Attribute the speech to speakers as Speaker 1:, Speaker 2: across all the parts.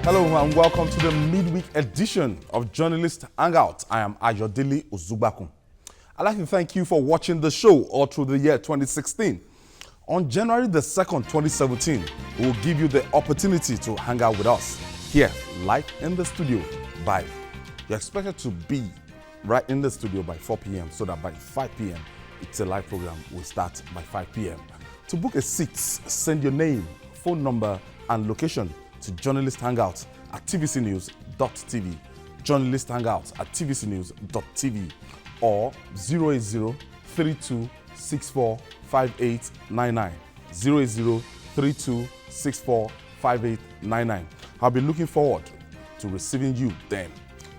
Speaker 1: Hello and welcome to the midweek edition of Journalist Hangout. I am Ayodele Ozugbakun. I'd like to thank you for watching the show all through the year 2016. On January the 2nd, 2017, we will give you the opportunity to hang out with us here, live in the studio you're expected to be right in the studio by 4 p.m. so that by 5 p.m. it's a live program. We'll start by 5 p.m. To book a seat, send your name, phone number, and location to Journalist Hangout at tvcnews.tv, Journalist Hangout at tvcnews.tv, or 080-3264-5899, 080-3264-5899. I'll be looking forward to receiving you then.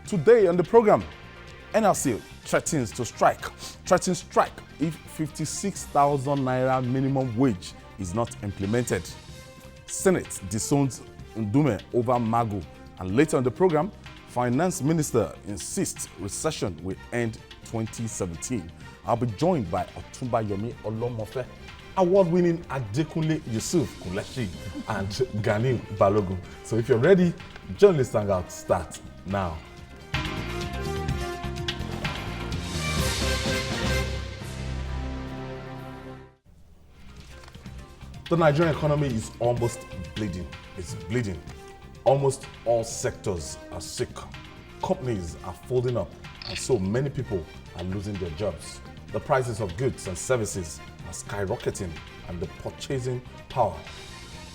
Speaker 1: Today on the program, NLC threatens strike if 56,000 naira minimum wage is not implemented. Senate disowns Ndume over Magu. And later in the program, Finance Minister insists recession will end 2017. I'll be joined by Otumba Yomi Olomofe, award-winning Adekunle Yusuf Kuleshi, and Gani Balogun. So if you're ready, Journalist Hangout starts now. The Nigerian economy is almost bleeding. It's bleeding. Almost all sectors are sick. Companies are folding up, and so many people are losing their jobs. The prices of goods and services are skyrocketing, and the purchasing power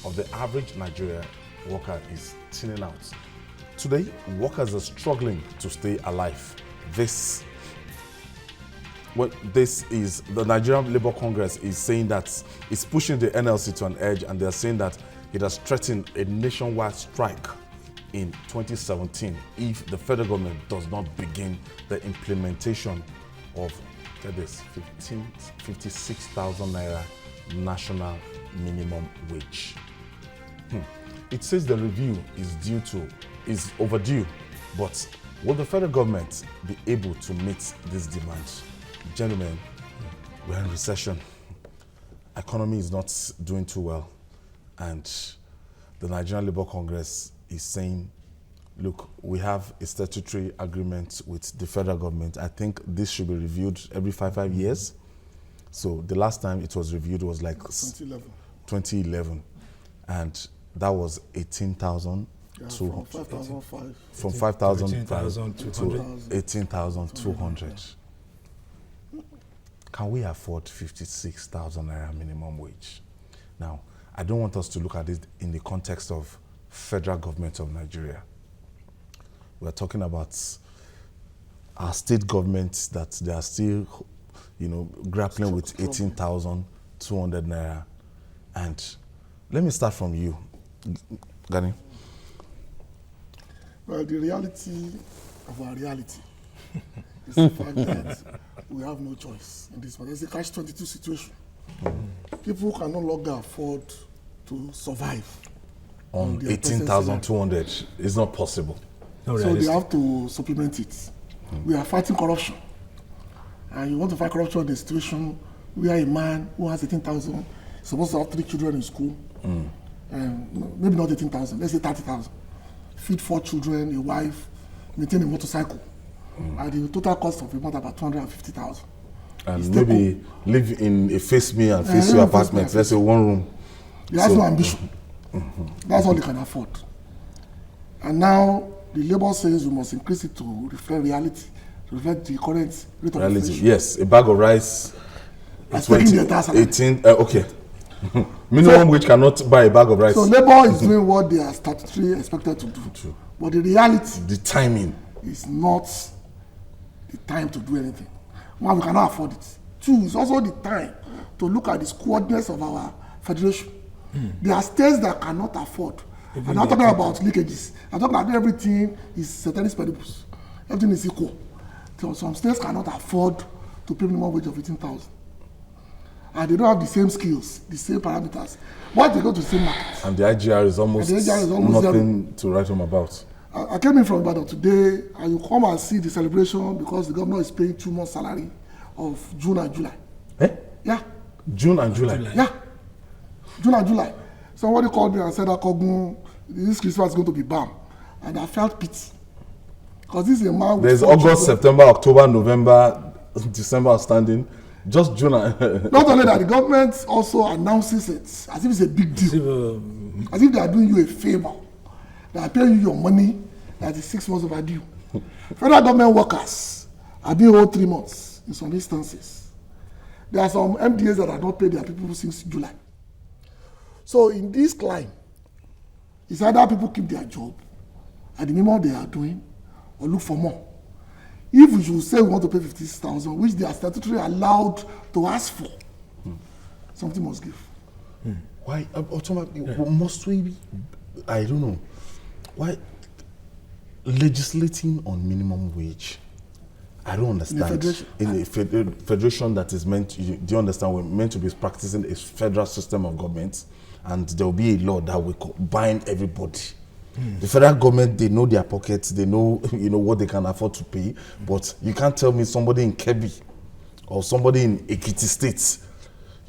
Speaker 1: of the average Nigerian worker is thinning out. Today, workers are struggling to stay alive. This is the Nigerian Labour Congress is saying that it's pushing the NLC to an edge, and they're saying that it has threatened a nationwide strike in 2017 if the federal government does not begin the implementation of 56,000 naira national minimum wage. It says the review is overdue, but will the federal government be able to meet these demands? Gentlemen, we're in recession. Economy is not doing too well. And the Nigerian Labour Congress is saying, look, we have a statutory agreement with the federal government. I think this should be reviewed every 5 years. So the last time it was reviewed was like 2011. And that was 18,000.
Speaker 2: From 5,005.
Speaker 1: From 5,005 to 18,200. Can we afford 56,000 naira minimum wage? Now, I don't want us to look at it in the context of federal government of Nigeria. We're talking about our state governments that they are still, grappling with 18,200 naira. And let me start from you, Gani.
Speaker 2: Well, the reality of our reality is the fact that we have no choice in this one. There's a catch-22 situation. People can no longer afford to survive
Speaker 1: on 18,200. It's not possible.
Speaker 2: So they have to supplement it. We are fighting corruption. And you want to fight corruption in a situation where a man who has 18,000 is supposed to have 3 children in school. Maybe not 18,000, let's say 30,000. Feed 4 children, a wife, maintain a motorcycle. At the total cost of a month about 250,000.
Speaker 1: And maybe live in a face me and face you apartment, let's say 1 room.
Speaker 2: He has no ambition. That's all they can afford. And now the labor says we must increase it to reflect reality, to reflect the current rate of inflation.
Speaker 1: Yes, a bag of rice is 18, okay. Minimum wage cannot buy a bag of rice.
Speaker 2: So labor is doing what they are statutorily expected to do. True. But the reality,
Speaker 1: the timing,
Speaker 2: is not the time to do anything. One, we cannot afford it. 2, it's also the time to look at the squadness of our federation. There are states that cannot afford. I'm not talking about leakages. I'm talking about everything is ceteris paribus. Everything is equal. So some states cannot afford to pay minimum wage of 18,000. And they don't have the same skills, the same parameters. Why they go to the same market?
Speaker 1: And the IGR is almost nothing to write home about.
Speaker 2: I came in from Ibadan today, and you come and see the celebration because the governor is paying 2 months' salary of June and July. Yeah.
Speaker 1: June and July?
Speaker 2: Yeah. June and July. Somebody called me and said that this Christmas is going to be bam. and I felt pity. Because this is a man with
Speaker 1: There's
Speaker 2: 4
Speaker 1: August,
Speaker 2: children.
Speaker 1: September, October, November, December outstanding. Just June.
Speaker 2: Not only that, the government also announces it as if it's a big deal. As if they are doing you a favor. They are paying you your money that is 6 months overdue. Federal government workers are being owed 3 months in some instances. There are some MDAs that have not paid their people since July. So in this climb, it's either people keep their job at the minimum they are doing or look for more. If we should say we want to pay 56,000, which they are statutorily allowed to ask for, something must give.
Speaker 1: Why? Must we be, I don't know. Why legislating on minimum wage? I don't understand. In a federation that is meant, do you understand, we're meant to be practicing a federal system of government, and there will be a law that will bind everybody. The federal government, they know their pockets, they know, what they can afford to pay, but you can't tell me somebody in Kebbi or somebody in Ekiti State,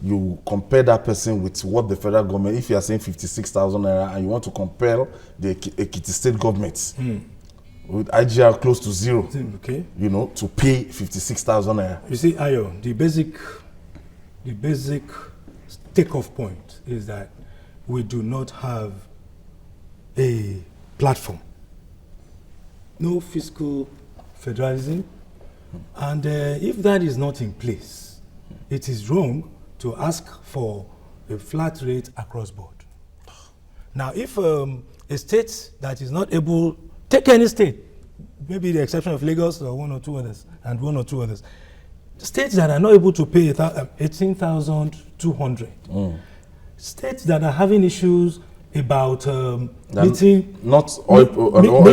Speaker 1: you compare that person with what the federal government, if you are saying 56,000 naira and you want to compare the Ekiti State government with IGR close to zero,
Speaker 3: okay,
Speaker 1: to pay 56,000 naira.
Speaker 3: You see, Ayo, the basic takeoff point is that we do not have a platform, no fiscal federalism, and if that is not in place, it is wrong to ask for a flat rate across board. Now, if a state that is not able, take any state, maybe the exception of Lagos or one or two others, states that are not able to pay 18,200, states that are having issues about meeting
Speaker 1: oil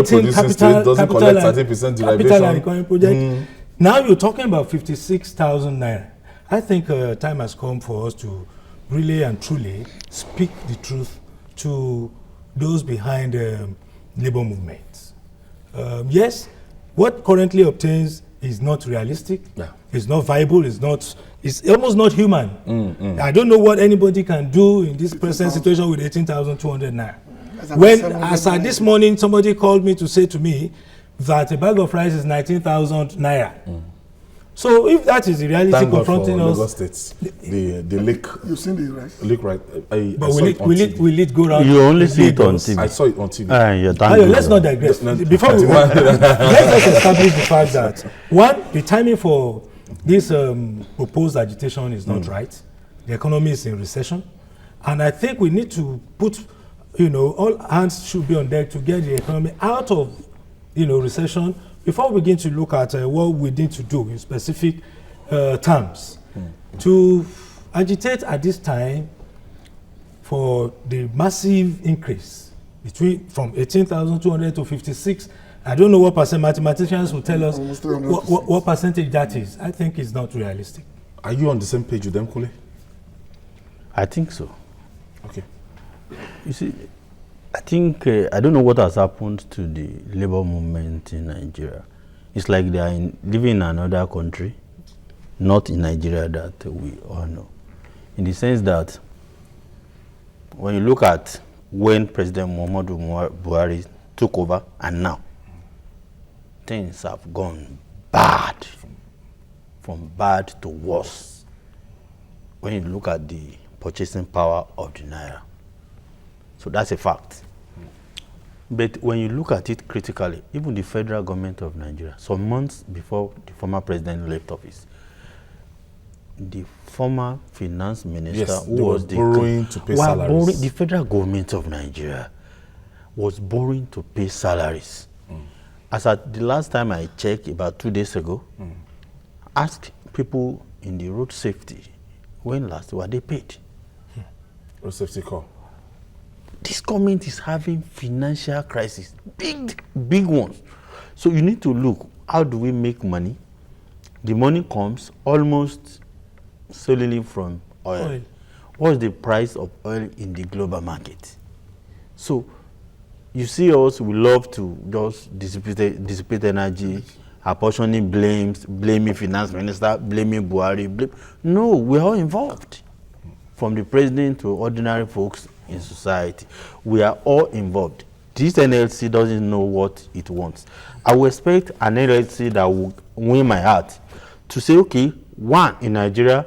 Speaker 1: producing state doesn't collect 30% derivation.
Speaker 3: Project. Now you're talking about 56,000 naira. I think time has come for us to really and truly speak the truth to those behind labor movements. Yes, what currently obtains is not realistic.
Speaker 1: Yeah.
Speaker 3: It's not viable. It's almost not human. I don't know what anybody can do in this present situation with 18,200 naira. When, as at this morning, somebody called me to say to me that a bag of rice is 19,000 naira. So if that is the reality confronting us,
Speaker 1: Lagos States, the lake.
Speaker 2: You've seen the rice.
Speaker 1: Lake, right?
Speaker 3: But will it go around?
Speaker 4: You only see it on TV.
Speaker 1: I saw it on TV.
Speaker 3: Let's not digress. Before let's just establish the fact that one, the timing for this proposed agitation is not right. The economy is in recession, and I think we need to put, all hands should be on deck to get the economy out of, recession before we begin to look at what we need to do in specific terms. To agitate at this time for the massive increase from 18,200 to 56. I don't know what percent. Mathematicians will tell us what percentage that is. I think it's not realistic.
Speaker 1: Are you on the same page with them, Kule?
Speaker 4: I think so.
Speaker 1: Okay.
Speaker 4: You see, I think, I don't know what has happened to the labor movement in Nigeria. It's like they are living in another country, not in Nigeria that we all know. In the sense that when you look at when President Muhammadu Buhari took over and now, things have gone bad, from bad to worse. When you look at the purchasing power of the Naira. So that's a fact. But when you look at it critically, even the federal government of Nigeria, some months before the former president left office, the former finance minister who was
Speaker 1: borrowing to pay salaries.
Speaker 4: The federal government of Nigeria was borrowing to pay salaries. As at the last time I checked, about 2 days ago, asked people in the road safety, when last were they paid?
Speaker 1: Road safety call.
Speaker 4: This government is having financial crisis, big ones. So you need to look, how do we make money? The money comes almost solely from oil. What's the price of oil in the global market? So you see us, we love to just dissipate energy, apportioning blames, blaming finance minister, blaming Buhari. No, we're all involved. From the president to ordinary folks in society, we are all involved. this NLC doesn't know what it wants. I will expect an NLC that will win my heart to say, okay, one, in Nigeria,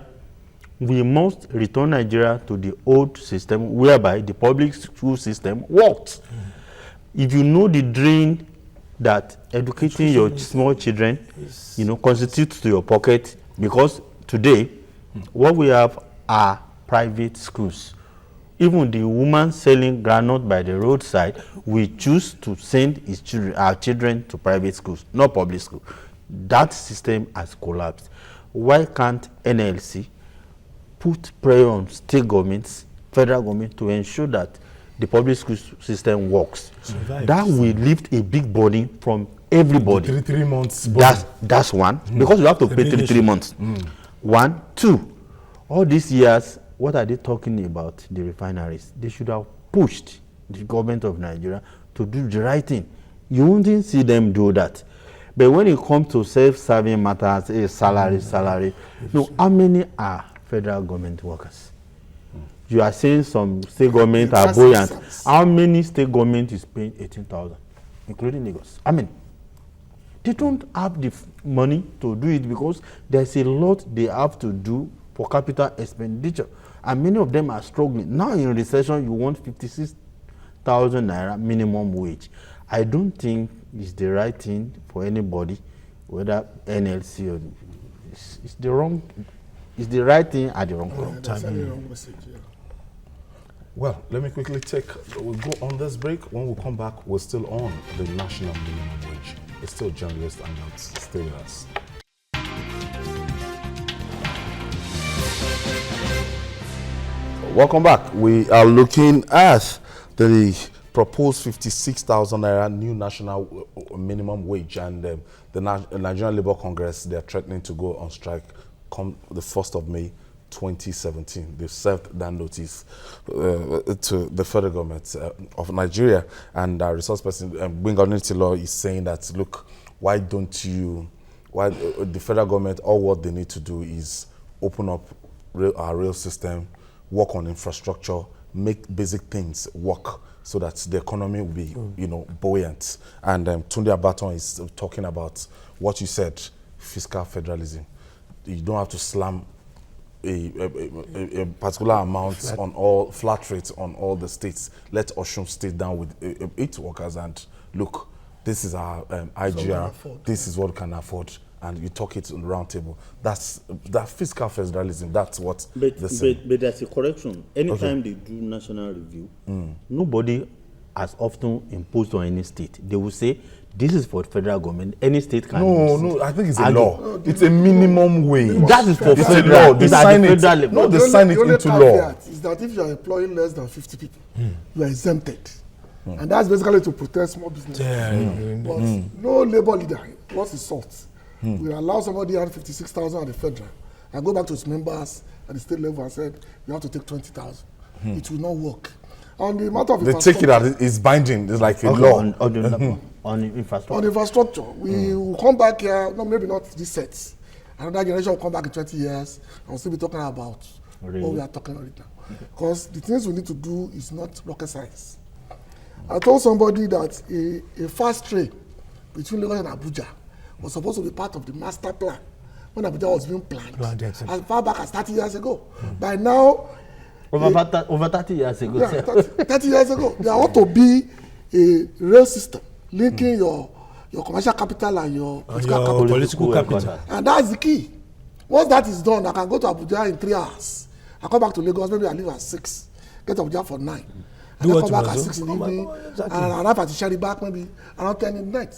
Speaker 4: we must return Nigeria to the old system whereby the public school system worked. If you know the drain that educating your small children, constitutes to your pocket, because today, what we have are private schools. Even the woman selling groundnut by the roadside, we choose to send our children to private schools, not public school. That system has collapsed. Why can't NLC put pressure on state governments, federal government, to ensure that the public school system works? That will lift a big burden from everybody.
Speaker 1: 3 months.
Speaker 4: That's one, because you have to pay 3 months. 1, 2. All these years, what are they talking about? The refineries. They should have pushed the government of Nigeria to do the right thing. You wouldn't see them do that. But when it comes to self-serving matters, salary, how many are federal government workers? You are saying some state government are buoyant. How many state government is paying 18,000, including Lagos? I mean, they don't have the money to do it because there's a lot they have to do for capital expenditure, and many of them are struggling. Now in recession, you want 56,000 naira minimum wage. I don't think it's the right thing for anybody, whether NLC or it's the wrong. It's the right thing at the wrong time.
Speaker 1: Well, let me quickly we'll go on this break. When we come back, we're still on the national minimum wage. It's still journalist Hangout. Stay with us. Welcome back. We are looking at the proposed 56,000 naira new national minimum wage, and the Nigerian Labour Congress, they are threatening to go on strike come the 1st of May 2017. They've served that notice to the federal government of Nigeria, and our resource person, Benga is saying that, look, why the federal government, all what they need to do is open up our rail system, work on infrastructure, make basic things work so that the economy will be, buoyant. And Tunde Abaton is talking about what you said, fiscal federalism. You don't have to slam a particular amount on all flat rates on all the states. Let Osun State down with 8 workers and look, this is our IGR, this is what we can afford, and you talk it on the round table. That's that fiscal federalism. That's what. But
Speaker 4: there's a correction. Anytime they do national review, nobody has often imposed on any state. They will say, this is for federal government. Any state can.
Speaker 1: No, I think it's a law. It's a minimum wage.
Speaker 4: That is for
Speaker 1: federal. They sign it. No, they sign it into law.
Speaker 2: Is that if you are employing less than 50 people, you are exempted, and that's basically to protect small business. But no labor leader, once it's sought, we allow somebody at 56,000 at the federal and go back to its members at the state level and said you have to take 20,000. It will not work. On the matter of
Speaker 1: infrastructure, they take it as it's binding. It's like a law.
Speaker 4: On infrastructure.
Speaker 2: On infrastructure, we will come back here. No, maybe not this set. Another generation will come back in 20 years and we'll still be talking about what we are talking about now. Because the things we need to do is not rocket science. I told somebody that a fast train between Lagos and Abuja was supposed to be part of the master plan when Abuja was being planned as far back as 30 years ago. By now,
Speaker 4: over 30 years ago.
Speaker 2: Yeah, 30 years ago. There ought to be a rail system linking your commercial capital and your
Speaker 3: political capital.
Speaker 2: And that's the key. Once that is done, I can go to Abuja in 3 hours. I come back to Lagos, maybe I leave at 6, get to Abuja for 9. And then come back at 6 in the evening, and I have to share it back maybe around 10 in the night.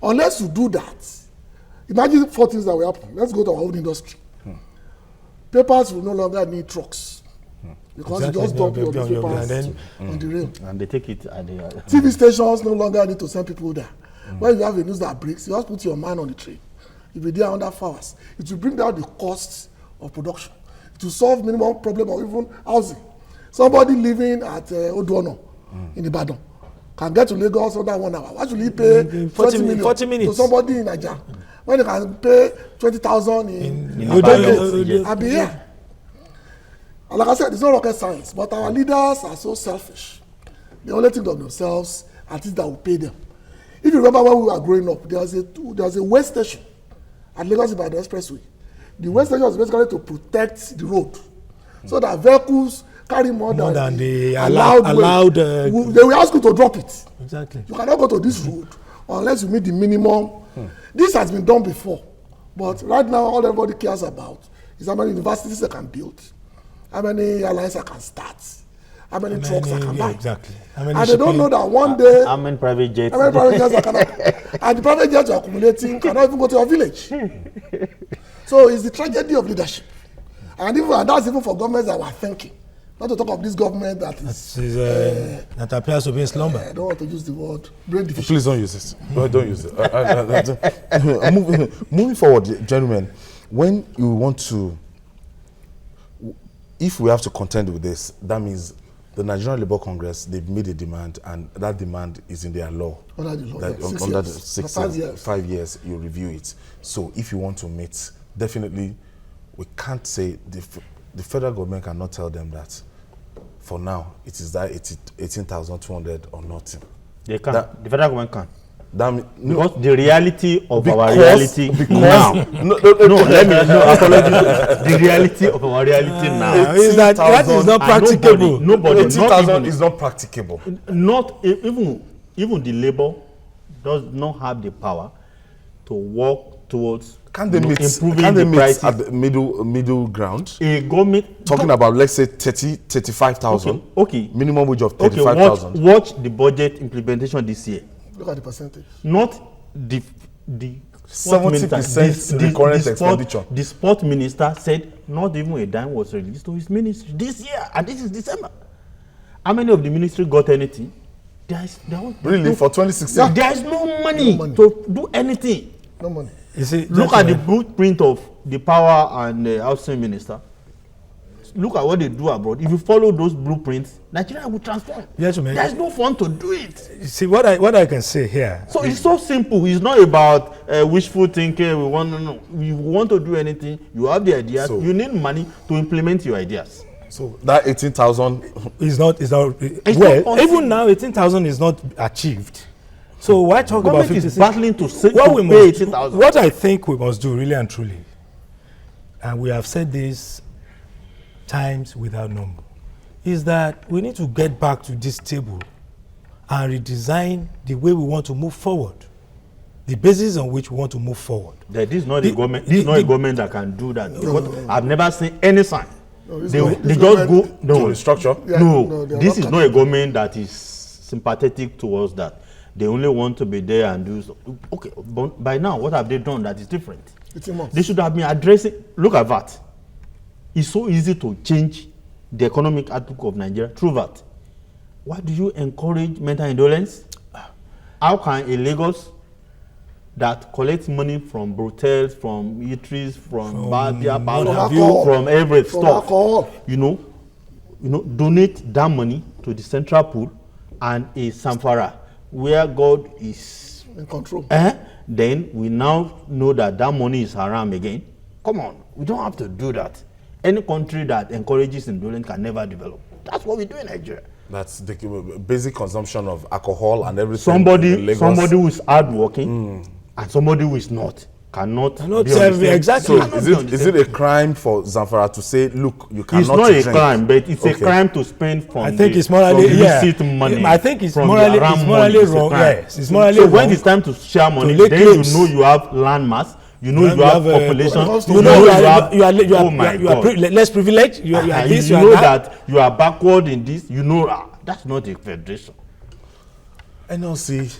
Speaker 2: Unless you do that, imagine 4 things that will happen. Let's go to our own industry. Papers will no longer need trucks. Because you just dump your newspapers on the rail.
Speaker 4: And they take it at the...
Speaker 2: TV stations no longer need to send people there. When you have a news that breaks, you just put your man on the train. You'll be there under 4 hours. It will bring down the cost of production. It will solve minimum problem of even housing. Somebody living at Oduono in Ibadan can get to Lagos under 1 hour. Why should he pay 40 million to somebody in Nigeria? When they can pay 20,000 in I'll be here. And like I said, it's not rocket science, but our leaders are so selfish. They only think of themselves at least that will pay them. If you remember when we were growing up, there was a weigh station at Lagos Ibadan Expressway. The weigh station was basically to protect the road, so that vehicles carry more than the allowed they will ask you to drop it.
Speaker 3: Exactly.
Speaker 2: You cannot go to this road unless you meet the minimum. This has been done before, but right now all everybody cares about is how many universities I can build, how many airlines I can start, how many trucks I can buy.
Speaker 3: Exactly.
Speaker 2: And they don't know that one day
Speaker 4: how many private jets
Speaker 2: I cannot, and the private jets you're accumulating cannot even go to your village. So it's the tragedy of leadership, and that's even for governments that were thinking. Not to talk of this government that
Speaker 3: that appears to be in slumber.
Speaker 2: I don't want to use the word brain deficient.
Speaker 1: Please don't use it. Don't use it. Moving forward, gentlemen, when you want to, if we have to contend with this, that means the Nigerian Labour Congress, they've made a demand, and that demand is in their law.
Speaker 2: Under the law,
Speaker 1: that under the 5 years, you review it. So if you want to meet, definitely, we can't say the federal government cannot tell them that for now it is that 18,200 or nothing.
Speaker 4: They can. The federal government can.
Speaker 1: Because
Speaker 4: the reality of our reality now. Apologies. The reality of our reality now
Speaker 3: is that is not practicable.
Speaker 4: Nobody
Speaker 1: 18,000 is not practicable.
Speaker 4: Not even the labor does not have the power to work towards improving the prices
Speaker 1: at the middle ground.
Speaker 4: A government
Speaker 1: talking about, let's say 35,000.
Speaker 4: Okay.
Speaker 1: Minimum wage of 35,000.
Speaker 4: Okay, watch the budget implementation this year.
Speaker 2: Look at the percentage.
Speaker 4: Not the
Speaker 1: 70% recurrent expenditure.
Speaker 4: The sport minister said not even a dime was released to his ministry this year, and this is December. How many of the ministry got anything?
Speaker 1: Really, for 2016?
Speaker 4: There is no money to do anything.
Speaker 2: No money.
Speaker 4: Look at the blueprint of the power and the housing minister. Look at what they do abroad. If you follow those blueprints, Nigeria will transform.
Speaker 3: Yes,
Speaker 4: there's no fun to do it.
Speaker 3: You see, what I can say here.
Speaker 4: So it's so simple. It's not about wishful thinking. You want to do anything, you have the ideas. So, you need money to implement your ideas.
Speaker 1: So that 18,000
Speaker 3: is not well. Even now, 18,000 is not achieved. So why talk about 56?
Speaker 4: Is battling to say
Speaker 3: what I think we must do, really and truly, and we have said this times without number, is that we need to get back to this table and redesign the way we want to move forward, the basis on which we want to move forward.
Speaker 4: That is not a government. It's not a government that can do that. No. I've never seen any sign.
Speaker 2: No,
Speaker 4: they just go
Speaker 1: no structure.
Speaker 2: Yeah,
Speaker 4: no, this is not a government that is sympathetic towards that. They only want to be there and do so. Okay, but by now, what have they done that is different? They should have been addressing. Look at that. It's so easy to change the economic outlook of Nigeria through that. Why do you encourage mental indolence? How can a Lagos that collects money from brotels, from eateries, from beer parlor, from every stuff, donate that money to the central pool, and a Samfara where God is
Speaker 2: in control,
Speaker 4: then we now know that money is haram again. Come on, we don't have to do that. Any country that encourages indolence can never develop. That's what we do in Nigeria.
Speaker 1: That's the basic consumption of alcohol and everything.
Speaker 4: Somebody who is hardworking and somebody who is not cannot be
Speaker 3: exactly.
Speaker 1: So is it a crime for Zamfara to say, look, you cannot
Speaker 4: drink? It's not a crime, but it's a crime to spend from
Speaker 3: it's morally
Speaker 4: money.
Speaker 3: I think it's morally wrong. Yes, it's morally wrong.
Speaker 4: So when it's time to share money, then you know you have land mass. You know you have population.
Speaker 3: You are less privileged. You are this.
Speaker 4: You know that you are backward in this. You know that's not a federation.
Speaker 1: NLC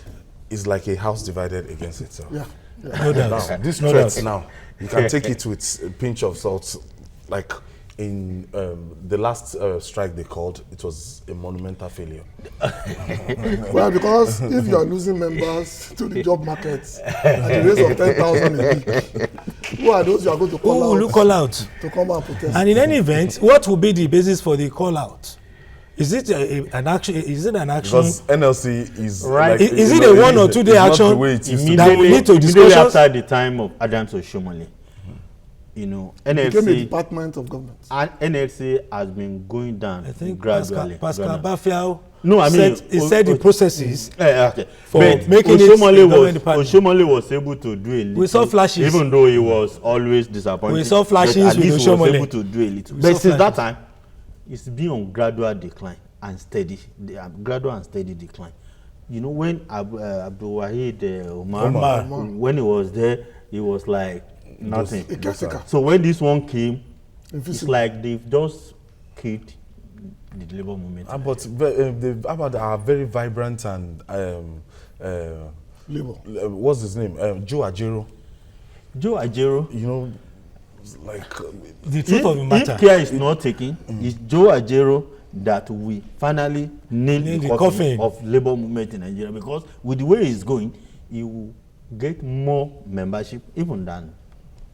Speaker 1: is like a house divided against itself.
Speaker 2: Yeah.
Speaker 3: No doubt.
Speaker 1: Now, this threat now, you can take it with a pinch of salt. Like in the last strike they called, it was a monumental failure.
Speaker 2: Well, because if you are losing members to the job market at the rate of 10,000 a week, who are those you are going to call out to come and protest?
Speaker 3: And in any event, what will be the basis for the call out? Is it an action?
Speaker 1: Because NLC is
Speaker 4: right.
Speaker 1: Like,
Speaker 3: is it a 1 or 2 day action that we need to discuss?
Speaker 4: Immediately after the time of Adams Oshomole, NLC
Speaker 2: became a department of government.
Speaker 4: And NLC has been going down.
Speaker 3: I think
Speaker 4: gradually.
Speaker 3: Pascal Bafiao
Speaker 4: No, I mean,
Speaker 3: he said the processes
Speaker 4: okay.
Speaker 3: for
Speaker 4: But
Speaker 3: making
Speaker 4: Oshomole was able to do a little.
Speaker 3: We saw flashes.
Speaker 4: Even though he was always disappointed.
Speaker 3: We saw flashes
Speaker 4: at least he was
Speaker 3: Oshomole.
Speaker 4: able to do a little. But since that time, it's been on gradual decline and steady. Gradual and steady decline. You know, when Abdul Wahid Omar, when he was there, he was like nothing. So when this one came, it's like they've just killed the labor movement.
Speaker 1: But they are very vibrant and
Speaker 2: labor.
Speaker 1: What's his name? Joe Ajero.
Speaker 4: Joe Ajero.
Speaker 1: You know, like
Speaker 3: the truth of the matter.
Speaker 4: If care is not taken, it's Joe Ajero that we finally nail the coffin of labor movement in Nigeria, because with the way it's going, it will get more membership even than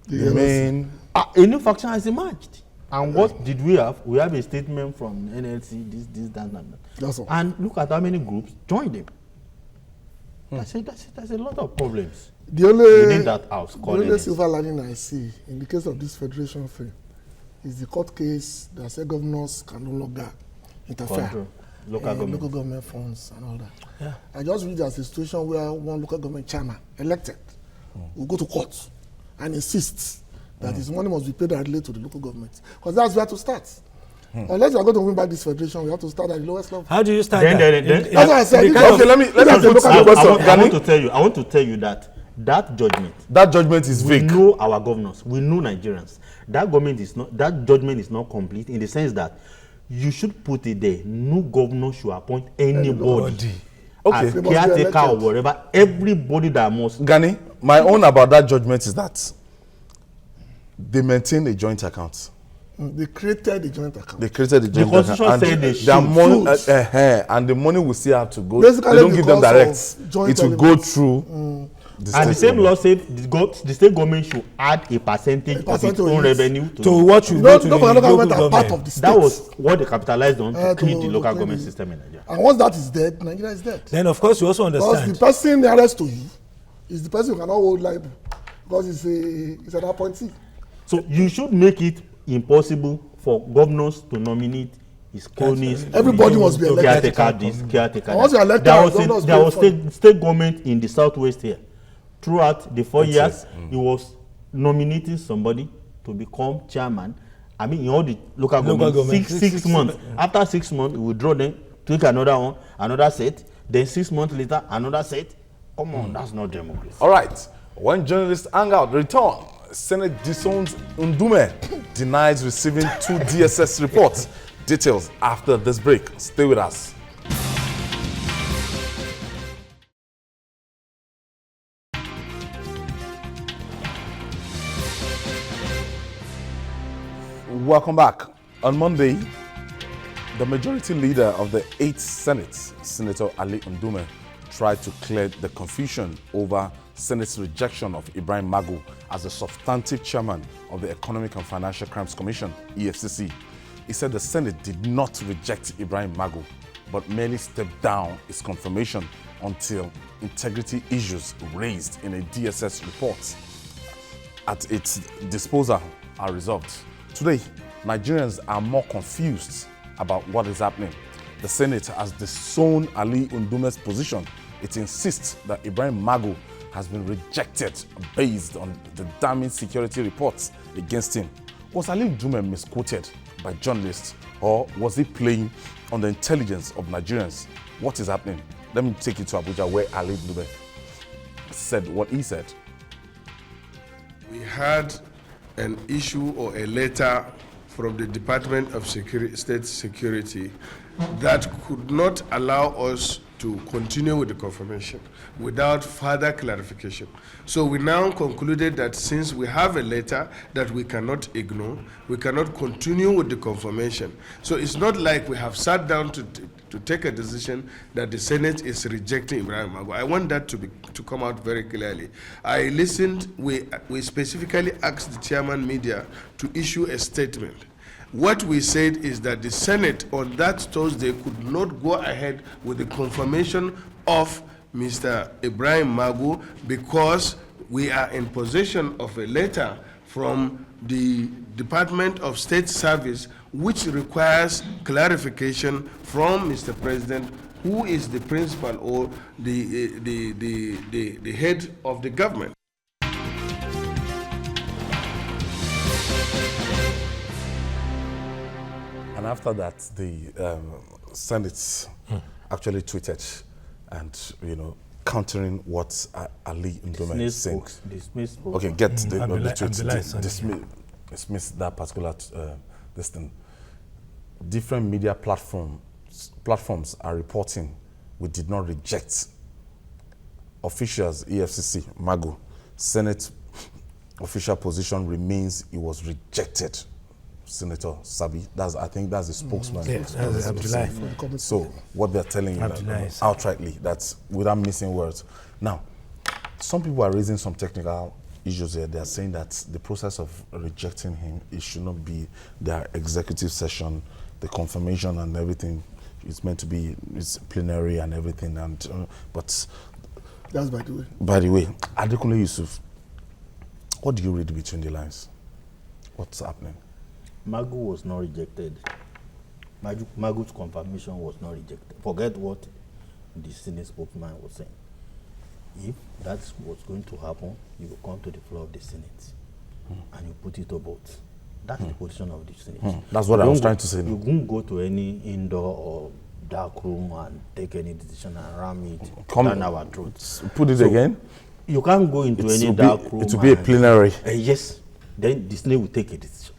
Speaker 1: the main.
Speaker 4: A new faction has emerged. And what did we have? We have a statement from NLC, this, that.
Speaker 2: That's all.
Speaker 4: And look at how many groups joined them. That's a lot of problems.
Speaker 2: The only
Speaker 4: within that house.
Speaker 2: The only silver lining I see in the case of this federation thing is the court case that said governors can no longer interfere. Local government funds and all that.
Speaker 3: Yeah.
Speaker 2: I just read as a situation where one local government chairman elected will go to court and insists that his money must be paid directly to the local government, because that's where to start. Unless you are going to win back this federation, we have to start at the lowest level.
Speaker 3: How do you start
Speaker 2: that? That's what I said.
Speaker 1: Okay, let me
Speaker 4: I want to tell you that
Speaker 1: judgment is vague.
Speaker 4: We know our governors. We know Nigerians. That judgment is not complete in the sense that you should put it there. No governor should appoint anybody.
Speaker 1: Okay.
Speaker 4: As caretaker or whatever. Everybody that must.
Speaker 1: Gani, my own about that judgment is that they maintain a joint account.
Speaker 2: They created a joint account.
Speaker 1: The
Speaker 4: Constitution said they should.
Speaker 1: And the money will still have to go.
Speaker 2: Basically,
Speaker 1: they don't give them direct. It will go through.
Speaker 4: And the same law said the state government should add a percentage of its own revenue
Speaker 3: to what you go to the local government are part of the state.
Speaker 4: That was what they capitalized on to create the local government system in Nigeria.
Speaker 2: And once that is dead, Nigeria is dead.
Speaker 3: Then of course you also understand.
Speaker 2: Because the person nearest to you is the person who cannot hold liable, because it's an appointee.
Speaker 4: So you should make it impossible for governors to nominate his cronies.
Speaker 2: Everybody must be elected.
Speaker 4: Caretaker.
Speaker 2: Once you are elected,
Speaker 4: there was state government in the southwest here. Throughout the 4 years, he was nominating somebody to become chairman. I mean, in all the local government, six months. After 6 months, he would draw them, take another one, another set. Then 6 months later, another set. Come on, that's not democracy.
Speaker 1: All right. When journalists Hangout return, Senate disowns Ndume, denies receiving 2 DSS reports. Details after this break. Stay with us. Welcome back. On Monday, the majority leader of the 8th Senate, Senator Ali Ndume, tried to clear the confusion over Senate's rejection of Ibrahim Magu as the substantive chairman of the Economic and Financial Crimes Commission, EFCC. He said the Senate did not reject Ibrahim Magu, but merely stepped down its confirmation until integrity issues raised in a DSS report at its disposal are resolved. Today, Nigerians are more confused about what is happening. The Senate has disowned Ali Ndume's position. It insists that Ibrahim Magu has been rejected based on the damning security reports against him. Was Ali Ndume misquoted by journalists, or was he playing on the intelligence of Nigerians? What is happening? Let me take you to Abuja, where Ali Ndume said what he said.
Speaker 5: We had an issue or a letter from the Department of State Security that could not allow us to continue with the confirmation without further clarification. So we now concluded that since we have a letter that we cannot ignore, we cannot continue with the confirmation. So it's not like we have sat down to take a decision that the Senate is rejecting Ibrahim Magu. I want that to come out very clearly. I listened, we specifically asked the chairman media to issue a statement. What we said is that the Senate on that Thursday could not go ahead with the confirmation of Mr. Ibrahim Magu because we are in possession of a letter from the Department of State Service which requires clarification from Mr. President, who is the principal or the head of the government.
Speaker 1: And after that, the Senate actually tweeted and, countering what Ali Ndome is saying. Okay, get the tweet. Dismiss that particular this thing. Different media platforms are reporting we did not reject. Officials, EFCC, Magu, Senate official position remains it was rejected. Senator Sabi, I think that's the spokesman.
Speaker 3: Yes,
Speaker 1: so what they're telling you outrightly, that's without missing words. Now, some people are raising some technical issues here. They're saying that the process of rejecting him, it should not be their executive session, the confirmation and everything. It's meant to be plenary and everything. And but
Speaker 2: that's by the way.
Speaker 1: By the way, Adekunle Yusuf, what do you read between the lines? What's happening?
Speaker 4: Magu was not rejected. Magu's confirmation was not rejected. Forget what the Senate spokesman was saying. If that's what's going to happen, you will come to the floor of the Senate and you put it to vote. That's the position of the Senate.
Speaker 1: That's what I was trying to say.
Speaker 4: You won't go to any indoor or dark room and take any decision and ram it down our throats.
Speaker 1: Put it again.
Speaker 4: You can't go into any dark room.
Speaker 1: It will be a plenary.
Speaker 4: Yes. Then the Senate will take a decision.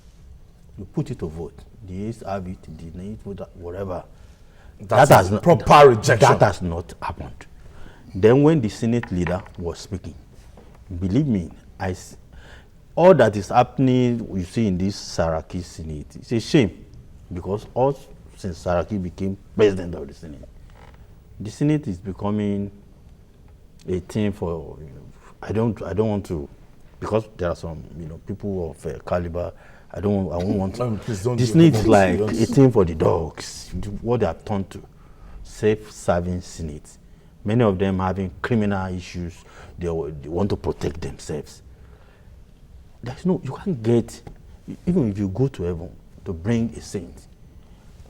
Speaker 4: You put it to vote. The A's have it, the nays whatever.
Speaker 1: That has not, proper rejection.
Speaker 4: That has not happened. Then when the Senate leader was speaking, believe me, all that is happening, you see in this Saraki Senate, it's a shame because since Saraki became president of the Senate, the Senate is becoming a thing for, I don't want to, because there are some, people of caliber. I won't want to. This needs like a thing for the dogs. What they have turned to self-serving Senate. Many of them having criminal issues. They want to protect themselves. You can't get, even if you go to heaven to bring a saint.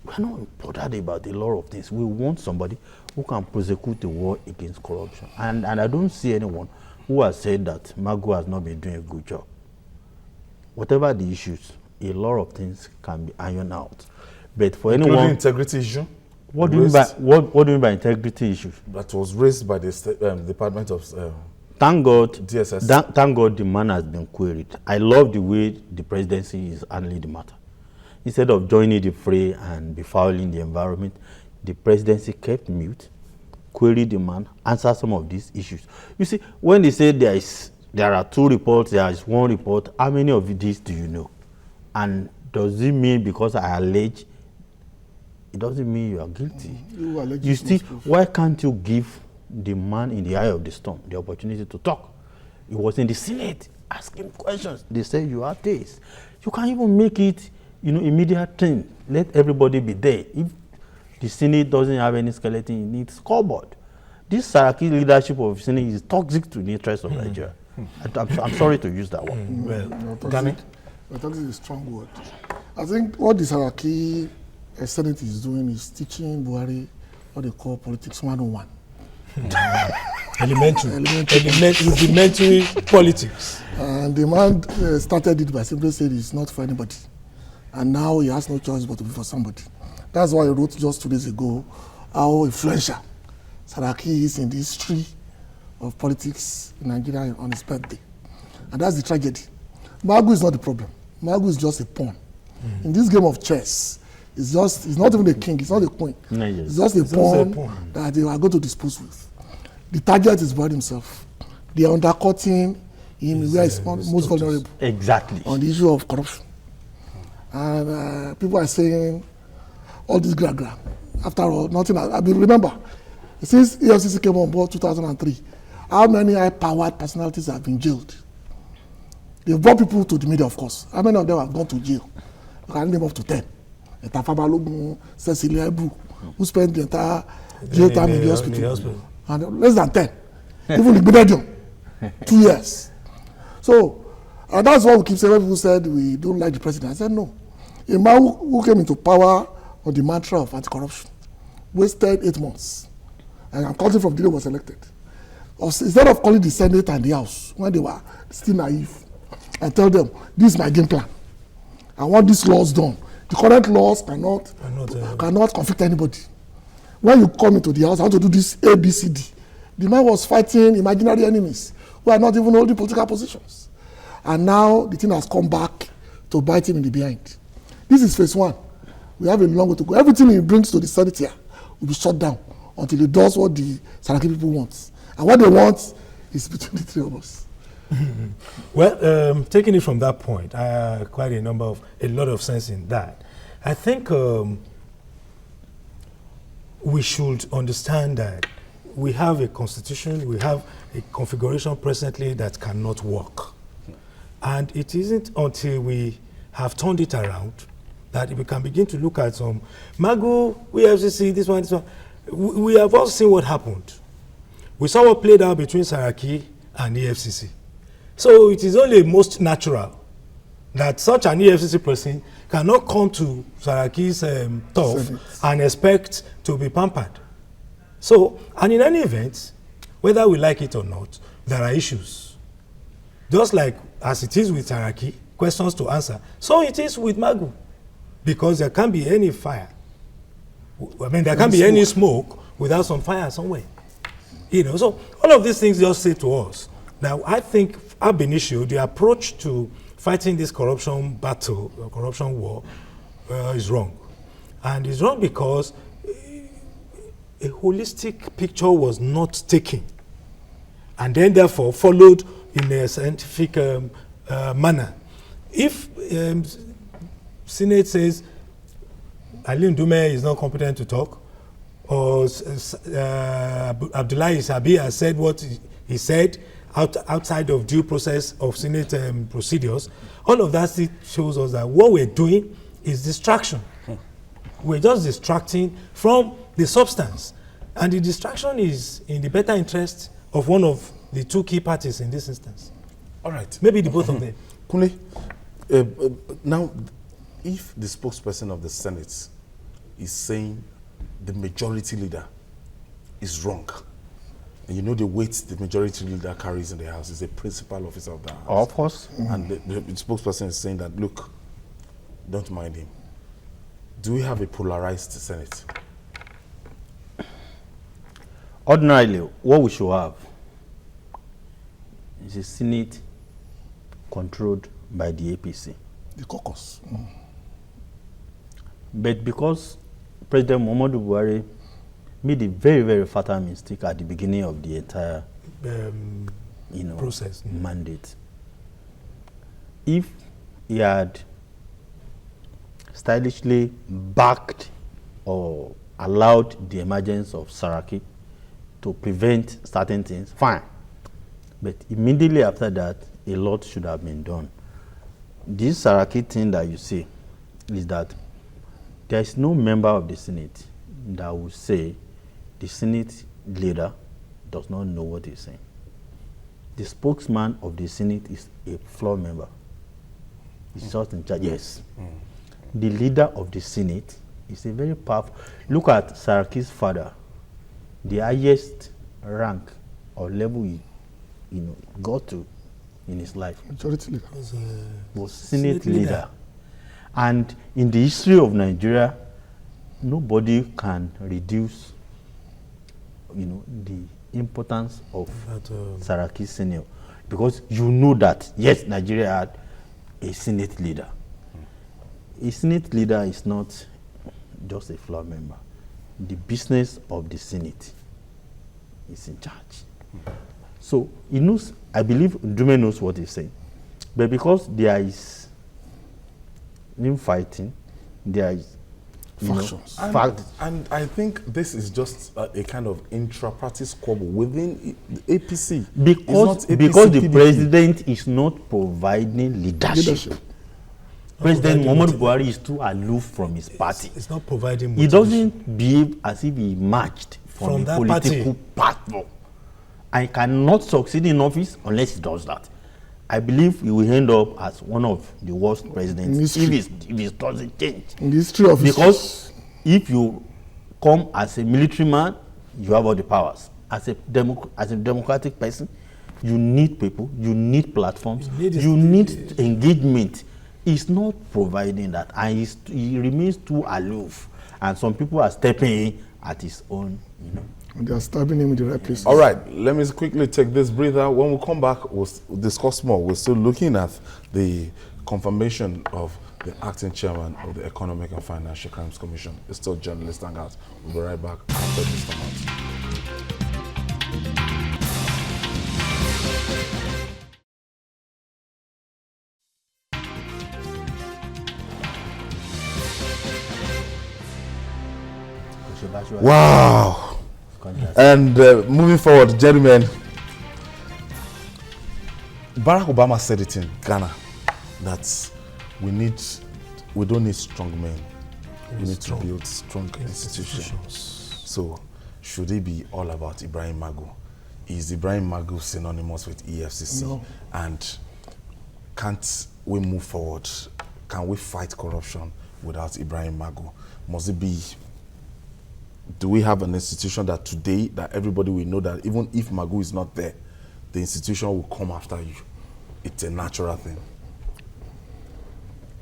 Speaker 4: We're not bothered about a lot of things. We want somebody who can prosecute the war against corruption. And I don't see anyone who has said that Magu has not been doing a good job. Whatever the issues, a lot of things can be ironed out. But for
Speaker 1: including
Speaker 4: anyone,
Speaker 1: integrity issue.
Speaker 4: What do you mean by integrity issues?
Speaker 1: That was raised by the Department of
Speaker 4: Thank God,
Speaker 1: DSS.
Speaker 4: Thank God the man has been queried. I love the way the presidency is handling the matter. Instead of joining the fray and befouling the environment, the presidency kept mute, queried the man, answered some of these issues. You see, when they say there are 2 reports, there is 1 report, how many of these do you know? And does it mean because I allege, it doesn't mean you are guilty. You see, why can't you give the man in the eye of the storm the opportunity to talk? He was in the Senate asking questions. They say you are this. You can't even make it, immediate thing. Let everybody be there. If the Senate doesn't have any skeleton in its scoreboard, this Saraki leadership of the Senate is toxic to the interests of Nigeria. I'm sorry to use that one.
Speaker 2: Toxic is a strong word. I think what the Saraki Senate is doing is teaching Buhari what they call politics 101.
Speaker 3: Elementary politics.
Speaker 2: And the man started it by simply saying it's not for anybody. And now he has no choice but to be for somebody. That's why he wrote just 2 days ago how influential Saraki is in the history of politics in Nigeria on his birthday. And that's the tragedy. Magu is not the problem. Magu is just a pawn. In this game of chess, it's not even the king, it's not the queen. It's just a pawn that they are going to dispose with. The target is Buhari himself. They are undercutting him where he's most vulnerable.
Speaker 4: Exactly.
Speaker 2: On the issue of corruption. And people are saying all this gra-gra. After all, nothing. Remember, since EFCC came on board 2003, how many high-powered personalities have been jailed? They've brought people to the media, of course. How many of them have gone to jail? I can name up to 10. Etafabalogun, Cecilia Ebu, who spent the entire jail time in the hospital. And less than 10. Even in Belgium, 2 years. So, and that's what we keep saying. When people said we don't like the president, I said no. A man who came into power on the mantra of anti-corruption wasted 8 months. And I'm counting from the day he was elected. Instead of calling the Senate and the House when they were still naive and tell them, this is my game plan. I want these laws done. The current laws cannot conflict anybody. When you come into the House, I want to do this A, B, C, D. The man was fighting imaginary enemies who are not even holding political positions. And now the thing has come back to bite him in the behind. This is phase 1. We have a long way to go. Everything he brings to the Senate here will be shut down until he does what the Saraki people want. And what they want is between the 3 of us.
Speaker 3: Well, taking it from that point, quite a lot of sense in that. I think we should understand that we have a constitution, we have a configuration presently that cannot work. And it isn't until we have turned it around that we can begin to look at some Magu, EFCC, this one. We have all seen what happened. We saw what played out between Saraki and EFCC. So it is only most natural that such an EFCC person cannot come to Saraki's turf and expect to be pampered. So, and in any event, whether we like it or not, there are issues. Just like as it is with Saraki, questions to answer, so it is with Magu. Because there can't be any fire. I mean, there can't be any smoke without some fire somewhere. You know, so all of these things just say to us. Now, I think ab initio, the approach to fighting this corruption battle, or corruption war, is wrong. And it's wrong because a holistic picture was not taken. And then, therefore, followed in a scientific manner. If Senate says Ali Ndume is not competent to talk, or Abdullahi Isabi has said what he said outside of due process of Senate procedures, all of that shows us that what we're doing is distraction. We're just distracting from the substance. And the distraction is in the better interest of one of the 2 key parties in this instance.
Speaker 1: All right.
Speaker 3: Maybe the both of them.
Speaker 1: Kunle, now, if the spokesperson of the Senate is saying the majority leader is wrong, and you know the weight the majority leader carries in the House is a principal officer of the House.
Speaker 4: Of course.
Speaker 1: And the spokesperson is saying that, look, don't mind him. Do we have a polarized Senate?
Speaker 4: Ordinarily, what we should have is a Senate controlled by the APC.
Speaker 2: The caucus.
Speaker 4: But because President Muhammadu Buhari made a very, very fatal mistake at the beginning of the entire
Speaker 3: process,
Speaker 4: mandate, if he had stylishly backed or allowed the emergence of Saraki to prevent certain things, fine. But immediately after that, a lot should have been done. This Saraki thing that you see is that there is no member of the Senate that will say the Senate leader does not know what he's saying. The spokesman of the Senate is a floor member. He's just in charge. Yes. The leader of the Senate is a very powerful. Look at Saraki's father. The highest rank or level he got to in his life
Speaker 2: Majority leader
Speaker 4: was Senate leader. And in the history of Nigeria, nobody can reduce the importance of Saraki Senior, because you know that yes, Nigeria had a Senate leader. A Senate leader is not just a floor member. The business of the Senate is in charge. So he knows, I believe Ndume knows what he's saying. But because there is infighting, there is
Speaker 2: factions.
Speaker 1: And I think this is just a kind of intra-party squabble within the APC.
Speaker 4: Because the PDP. President is not providing leadership. President Muhammadu Buhari is too aloof from his party.
Speaker 3: It's not providing
Speaker 4: motivation. He doesn't behave as if he emerged from a political platform. I cannot succeed in office unless he does that. I believe he will end up as one of the worst presidents if it doesn't change.
Speaker 2: In the history of
Speaker 4: because if you come as a military man, you have all the powers. As a democratic person, you need people, you need platforms, you need engagement. He's not providing that, and he remains too aloof. And some people are stepping in at his own,
Speaker 2: And they are stabbing him in the right places.
Speaker 1: All right, let me quickly take this breather. When we come back, we'll discuss more. We're still looking at the confirmation of the acting chairman of the Economic and Financial Crimes Commission. It's still Journalist Hangout. We'll be right back after this time. Wow. And moving forward, gentlemen, Barack Obama said it in Ghana that we don't need strong men. We need to build strong institutions. So should it be all about Ibrahim Magu? Is Ibrahim Magu synonymous with EFCC?
Speaker 2: No.
Speaker 1: And can't we move forward? Can we fight corruption without Ibrahim Magu? Must it be? Do we have an institution that today that everybody will know that even if Magu is not there, the institution will come after you? It's a natural thing.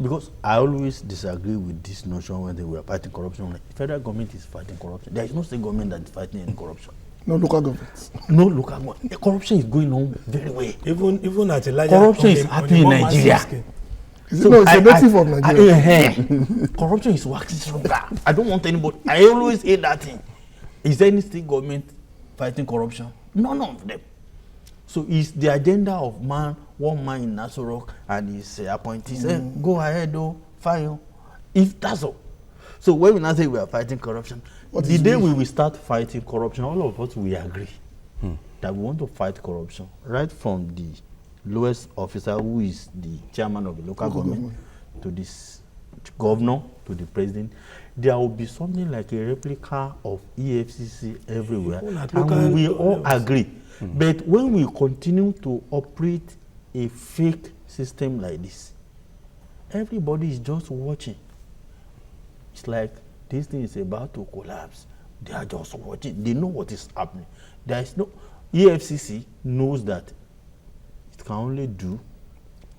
Speaker 4: Because I always disagree with this notion when they were fighting corruption. The federal government is fighting corruption. There is no state government that is fighting any corruption.
Speaker 2: No local governments.
Speaker 4: No local government. The corruption is going on very well.
Speaker 3: Even at a larger
Speaker 4: corruption is happening in Nigeria.
Speaker 2: It's a native of Nigeria.
Speaker 4: Corruption is waxing stronger. I don't want anybody. I always say that thing. Is there any state government fighting corruption? None of them. So it's the agenda of one man in Nassau Rock and his appointees. Go ahead, fire. If that's all. So when we now say we are fighting corruption, the day we will start fighting corruption, all of us will agree that we want to fight corruption, right from the lowest officer, who is the chairman of the local government, to this governor, to the president. There will be something like a replica of EFCC everywhere, and we all agree. But when we continue to operate a fake system like this, everybody is just watching. It's like this thing is about to collapse. They are just watching. They know what is happening. There is no EFCC knows that it can only do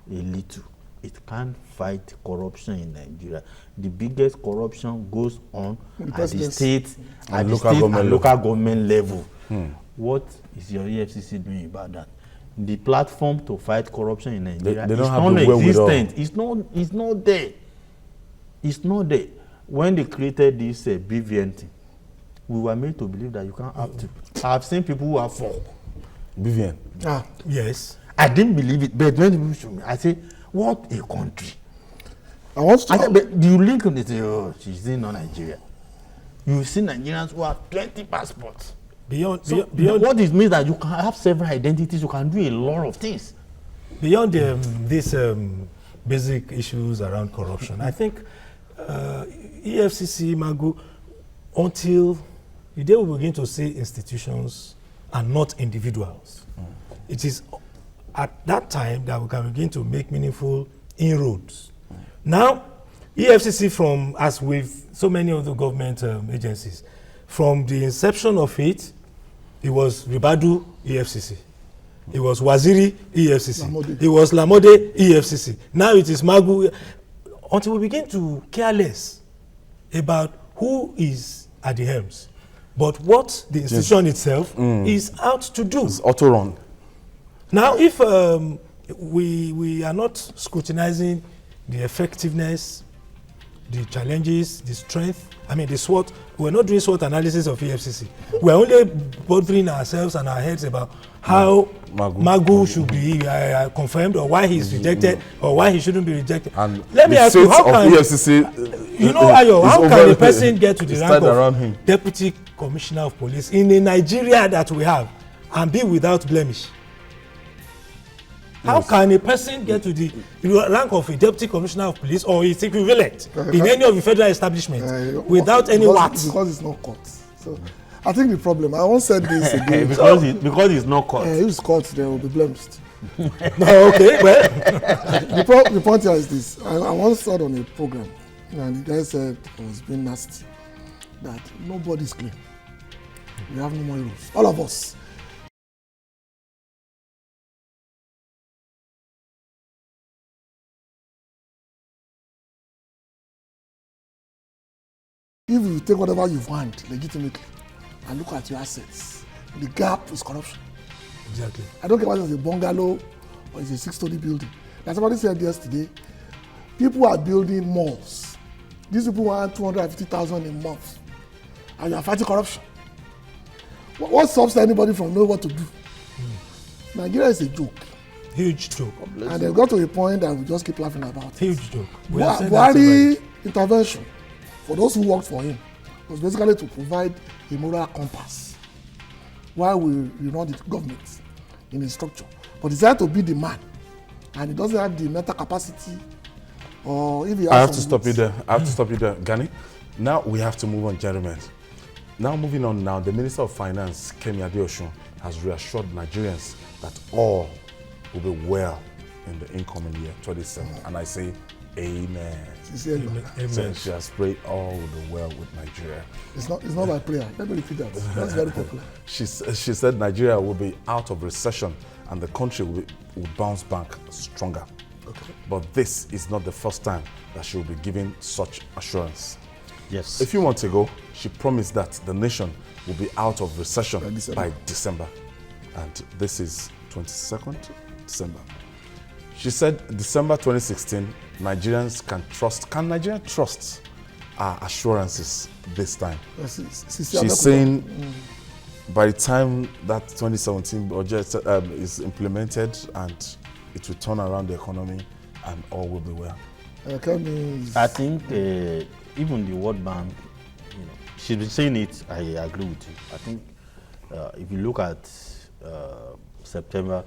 Speaker 4: a little. It can't fight corruption in Nigeria. The biggest corruption goes on at the state and local government level. What is your EFCC doing about that? The platform to fight corruption in Nigeria is non-existent. It's not there. It's not there. When they created this BVN thing, we were made to believe that you can't have to. I've seen people who have 4.
Speaker 1: BVN.
Speaker 3: Yes.
Speaker 4: I didn't believe it, but when people showed me, I say, what a country. But do you link on it? Oh, she's in Nigeria. You see Nigerians who have 20 passports.
Speaker 3: Beyond
Speaker 4: what it means that you can have several identities, you can do a lot of things.
Speaker 3: Beyond these basic issues around corruption, I think EFCC, Magu, until the day we begin to see institutions and not individuals, it is at that time that we can begin to make meaningful inroads. Now, EFCC, from as with so many of the government agencies, from the inception of it, it was Ribadu EFCC. It was Waziri EFCC.
Speaker 2: Lamode.
Speaker 3: It was Lamode EFCC. Now it is Magu. Until we begin to care less about who is at the helms, but what the institution itself is out to do.
Speaker 1: It's auto-run.
Speaker 3: Now, if we are not scrutinizing the effectiveness, the challenges, the strength, the SWOT, we're not doing SWOT analysis of EFCC. We're only bothering ourselves and our heads about how Magu should be confirmed, or why he's rejected, or why he shouldn't be rejected.
Speaker 1: And
Speaker 3: let me ask you, how can
Speaker 1: EFCC,
Speaker 3: how can a person get to the rank of Deputy Commissioner of Police in a Nigeria that we have and be without blemish? How can a person get to the rank of a Deputy Commissioner of Police or its equivalent in any of the federal establishments without any what?
Speaker 2: Because it's not court. So, I think the problem, I won't say this again.
Speaker 4: because it's not caught.
Speaker 2: If it's caught, they will be blamed.
Speaker 3: No, okay, well.
Speaker 2: The point here is this. I once saw on a program, and the guy said it was being nasty, that nobody's clean. We have no more rules. All of us. If you take whatever you've earned legitimately and look at your assets, the gap is corruption.
Speaker 3: Exactly.
Speaker 2: I don't care whether it's a bungalow or it's a 6-story building. Like somebody said yesterday, people are building malls. These people want 250,000 a month, and you are fighting corruption. What stops anybody from knowing what to do? Nigeria is a joke.
Speaker 3: Huge joke.
Speaker 2: And they've got to a point that we just keep laughing about it.
Speaker 3: Huge joke.
Speaker 2: Buhari intervention, for those who worked for him, was basically to provide a moral compass while we run the government in a structure. But he had to be the man, and he doesn't have the mental capacity, or if he has
Speaker 1: I have to stop you there. Gani. Now we have to move on, gentlemen. Now moving on now, the Minister of Finance, Kemi Adeosun, has reassured Nigerians that all will be well in the incoming year, 27. And I say, amen.
Speaker 2: Sincerely.
Speaker 1: So she has prayed all will be well with Nigeria.
Speaker 2: It's not by prayer. Let me repeat that. That's very popular.
Speaker 1: She said Nigeria will be out of recession and the country will bounce back stronger.
Speaker 2: Okay.
Speaker 1: But this is not the first time that she will be giving such assurance.
Speaker 4: Yes.
Speaker 1: A few months ago, she promised that the nation will be out of recession by December. And this is 22nd December. She said December 2016, Nigerians can trust. Can Nigerians trust our assurances this time? She's saying by the time that 2017 budget is implemented and it will turn around the economy and all will be well.
Speaker 4: I think even the World Bank, she's been saying it, I agree with you. I think if you look at September,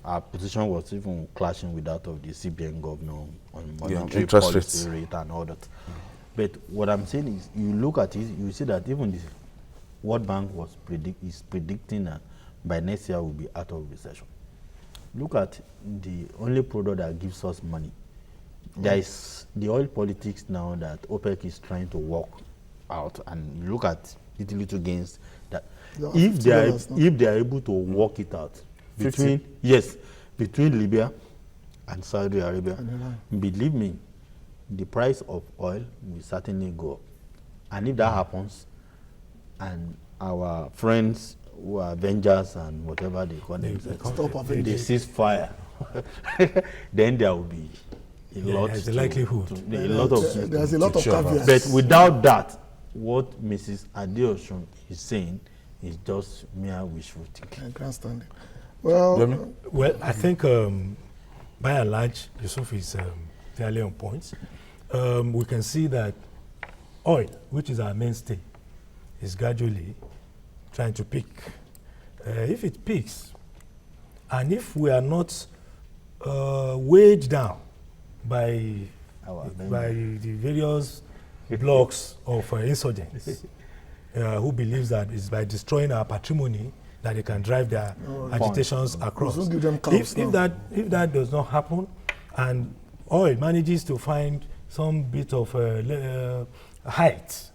Speaker 4: our position was even clashing with that of the CBN governor on monetary policy rate and all that. But what I'm saying is, you look at it, you see that even the World Bank is predicting that by next year we'll be out of recession. Look at the only product that gives us money. There is the oil politics now that OPEC is trying to work out, and you look at little gains that if they are able to work it out between Libya and Saudi Arabia, believe me, the price of oil will certainly go up. And if that happens, and our friends who are Avengers and whatever they call themselves, they cease fire, then there will be a lot.
Speaker 3: There's a likelihood.
Speaker 2: There's a lot of caveats.
Speaker 4: But without that, what Mrs. Adeosun is saying is just mere wishful thinking.
Speaker 2: Grandstanding. Well,
Speaker 3: I think by and large, Yusuf is fairly on point. We can see that oil, which is our mainstay, is gradually trying to peak. If it peaks, and if we are not weighed down by the various blocks of insurgents who believes that it's by destroying our patrimony that they can drive their agitations across. If that does not happen, and oil manages to find some bit of height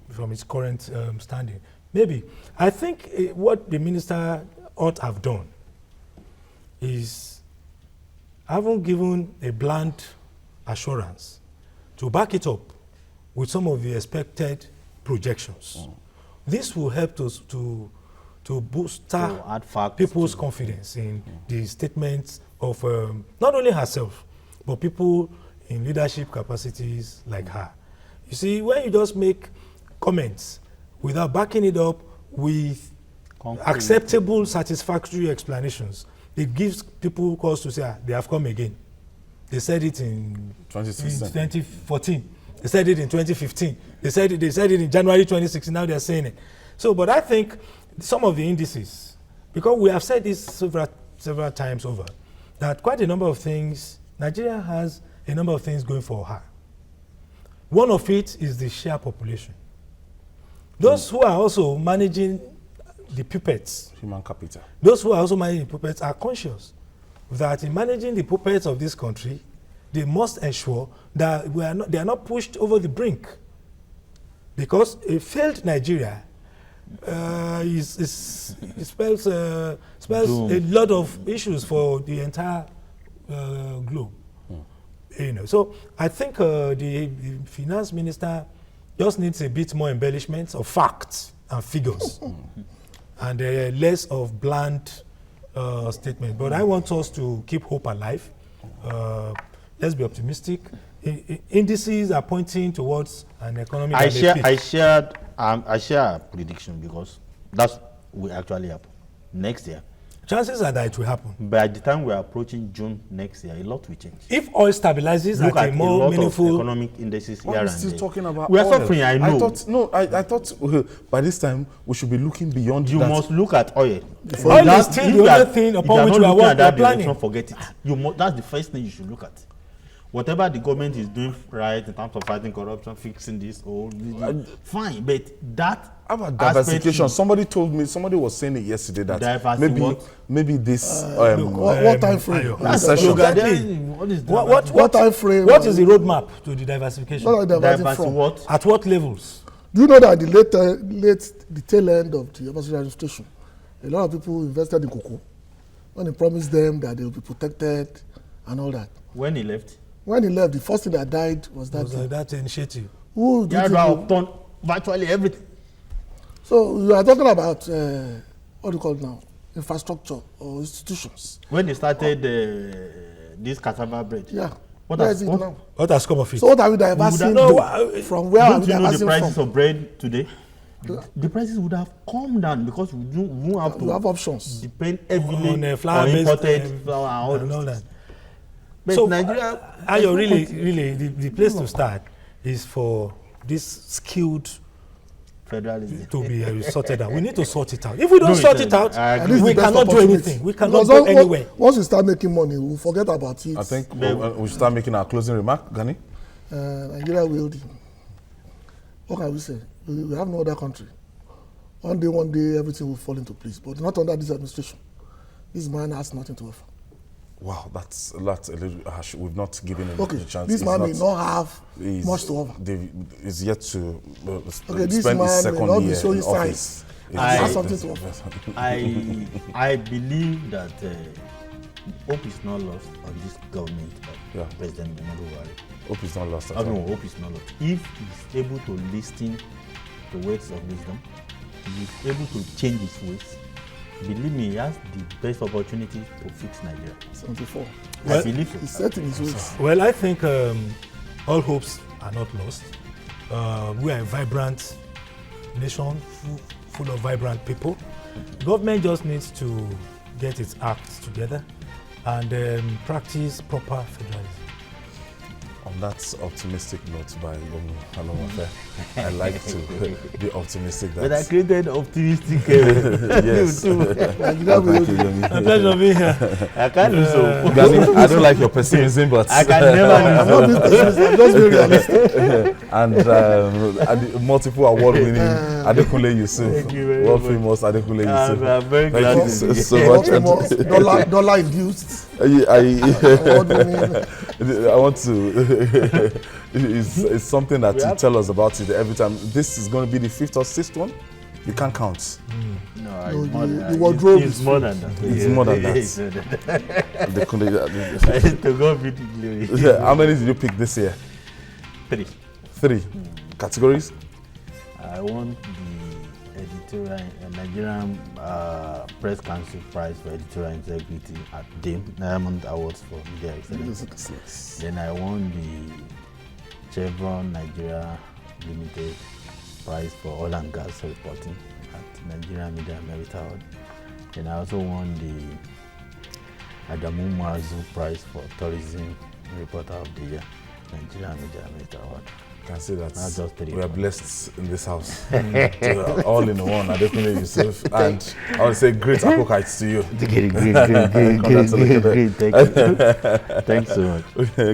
Speaker 3: from its current standing, maybe. I think what the minister ought to have done is haven't given a bland assurance to back it up with some of the expected projections. This will help us to boost people's confidence in the statements of not only herself, but people in leadership capacities like her. You see, when you just make comments without backing it up with acceptable, satisfactory explanations, it gives people cause to say, they have come again. They said it in 2014. They said it in 2015. They said it in January 2016. Now they're saying it. So, but I think some of the indices, because we have said this several times over, that quite a number of things, Nigeria has a number of things going for her. One of it is the sheer population. Those who are also managing the puppets,
Speaker 1: Human capital.
Speaker 3: those who are also managing the puppets are conscious that in managing the puppets of this country, they must ensure that they are not pushed over the brink. Because a failed Nigeria spells a lot of issues for the entire globe. You know, so I think the finance minister just needs a bit more embellishments of facts and figures, and less of bland statements. But I want us to keep hope alive. Let's be optimistic. Indices are pointing towards an economic.
Speaker 4: I share a prediction because that's will actually happen next year.
Speaker 3: Chances are that it will happen.
Speaker 4: By the time we are approaching June next year, a lot will change.
Speaker 3: If oil stabilizes
Speaker 4: Look
Speaker 3: at a more
Speaker 4: lot
Speaker 3: meaningful
Speaker 4: of economic indices
Speaker 1: Why
Speaker 4: here
Speaker 1: are we
Speaker 4: and
Speaker 1: still
Speaker 4: there.
Speaker 1: talking about
Speaker 4: We are
Speaker 1: oil?
Speaker 4: suffering, I know.
Speaker 1: I thought by this time we should be looking beyond
Speaker 4: You
Speaker 1: that.
Speaker 4: must look at oil.
Speaker 3: Oil is still the only thing upon which we are planning.
Speaker 4: Forget it. That's the first thing you should look at. Whatever the government is doing right in terms of fighting corruption, fixing this, fine. But that
Speaker 1: How about diversification? Somebody was saying it yesterday that maybe this
Speaker 2: What time frame?
Speaker 1: recession.
Speaker 2: What time frame?
Speaker 3: What is the roadmap to the diversification?
Speaker 2: What are they diverting from?
Speaker 4: what?
Speaker 3: At what levels?
Speaker 2: Do you know that the tail end of the Obasanjo administration, a lot of people invested in cocoa when he promised them that they will be protected and all that.
Speaker 4: When he left?
Speaker 2: When he left, the first thing that died was that.
Speaker 3: That initiative.
Speaker 2: Who did
Speaker 4: have done virtually everything.
Speaker 2: So you are talking about what do you call it now? Infrastructure or institutions.
Speaker 4: When they started this cassava bread.
Speaker 2: Yeah.
Speaker 4: What
Speaker 2: Where
Speaker 4: has
Speaker 2: is it now?
Speaker 3: What has come of it?
Speaker 2: So what are we diversing from? Where are we
Speaker 4: Don't you know the
Speaker 2: diversing
Speaker 4: prices
Speaker 2: from?
Speaker 4: of bread today? The prices would have come down because we won't have to
Speaker 2: We have options.
Speaker 4: depend heavily on
Speaker 3: flour-based,
Speaker 4: imported flour
Speaker 3: and all that.
Speaker 4: But
Speaker 3: So,
Speaker 4: Nigeria,
Speaker 3: Ayo, really, the place to start is for this skilled
Speaker 4: federalism.
Speaker 3: to be sorted out. We need to sort it out. If we don't
Speaker 4: No,
Speaker 3: sort
Speaker 4: it-
Speaker 3: it out,
Speaker 4: I agree.
Speaker 2: This is
Speaker 3: we
Speaker 2: the best
Speaker 3: cannot do
Speaker 2: opportunity.
Speaker 3: anything. We cannot
Speaker 2: Because
Speaker 3: go anywhere.
Speaker 2: once we start making money, we'll forget about it.
Speaker 1: I think we should start making our closing remark, Gani.
Speaker 2: Nigeria will. What can we say? We have no other country. One day, everything will fall into place. But not under this administration. This man has nothing to offer.
Speaker 1: Wow, that's a little harsh. We've not given him
Speaker 2: Okay,
Speaker 1: a chance.
Speaker 2: this man may not have
Speaker 1: he's-
Speaker 2: much to offer.
Speaker 1: He's yet to
Speaker 2: This
Speaker 1: spend
Speaker 2: man
Speaker 1: his
Speaker 2: may
Speaker 1: second
Speaker 2: not be
Speaker 1: year
Speaker 2: showing
Speaker 1: in office.
Speaker 2: He has something to offer.
Speaker 4: I believe that hope is not lost on this government of President Muhammadu Buhari.
Speaker 1: Hope is not lost at
Speaker 4: No,
Speaker 1: all.
Speaker 4: hope is not lost. If he's able to listen to words of wisdom, he's able to change his ways, believe me, he has the best opportunity to fix Nigeria.
Speaker 2: 74.
Speaker 4: I believe so.
Speaker 2: He's set in his ways.
Speaker 3: Well, I think all hopes are not lost. We are a vibrant nation, full of vibrant people. Government just needs to get its act together and practice proper federalism.
Speaker 1: On that optimistic note by Halomafe, I like to be optimistic.
Speaker 4: But I created optimistic
Speaker 1: Yes.
Speaker 2: Nigeria will.
Speaker 3: A pleasure being here.
Speaker 4: I can't do so.
Speaker 1: Gani, I don't like your pessimism, but
Speaker 4: I can never
Speaker 2: I'm not being pessimist, I'm just being realistic.
Speaker 1: and multiple award-winning Adekunle Yusuf,
Speaker 4: Thank you very
Speaker 1: world
Speaker 4: much.
Speaker 1: famous Adekunle Yusuf.
Speaker 4: I'm very
Speaker 1: Thank
Speaker 4: glad
Speaker 1: you
Speaker 4: to
Speaker 1: so,
Speaker 4: be
Speaker 1: so
Speaker 4: here.
Speaker 1: much.
Speaker 2: Dollar induced.
Speaker 1: I want to. It's something that you tell us about it every time. This is going to be the 5th or 6th one. You can't count.
Speaker 4: No,
Speaker 2: No,
Speaker 4: it's more than
Speaker 2: the wardrobe
Speaker 4: it's
Speaker 2: is
Speaker 4: more than that.
Speaker 1: It's more than that.
Speaker 4: It's more than that.
Speaker 1: Adekunle-
Speaker 4: To God be the glory.
Speaker 1: How many did you pick this year?
Speaker 4: 3.
Speaker 1: 3 categories.
Speaker 4: I won the editorial Nigerian Press Council Prize for Editorial Integrity at DAME, Diamond Awards for Media Excellence. Then I won the Chevron Nigeria Limited Prize for Oil and Gas Reporting at Nigeria Media Merit Award. Then I also won the Adamu Mazu Prize for Tourism Reporter of the Year, Nigeria Media Merit Award.
Speaker 1: can say that
Speaker 4: Not just 3
Speaker 1: we are
Speaker 4: points.
Speaker 1: blessed in this house. All in one, Adekunle Yusuf. And I want to say great Apokites to you.
Speaker 4: Great. Thank you. Thanks so much.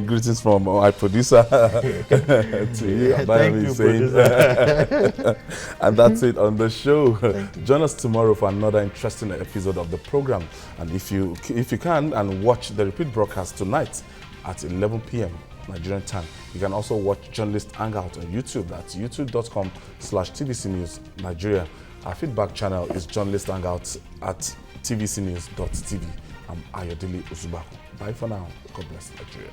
Speaker 1: Greetings from my producer to you.
Speaker 4: Thank you, producer.
Speaker 1: And that's it on the show. Join us tomorrow for another interesting episode of the program. And if you can, and watch the repeat broadcast tonight at 11 p.m. Nigerian time. You can also watch Journalist Hangout on YouTube. That's youtube.com/TVC News Nigeria. Our feedback channel is Journalist Hangout at tvcnews.tv. I'm Ayodele Usubaku. Bye for now. God bless Nigeria.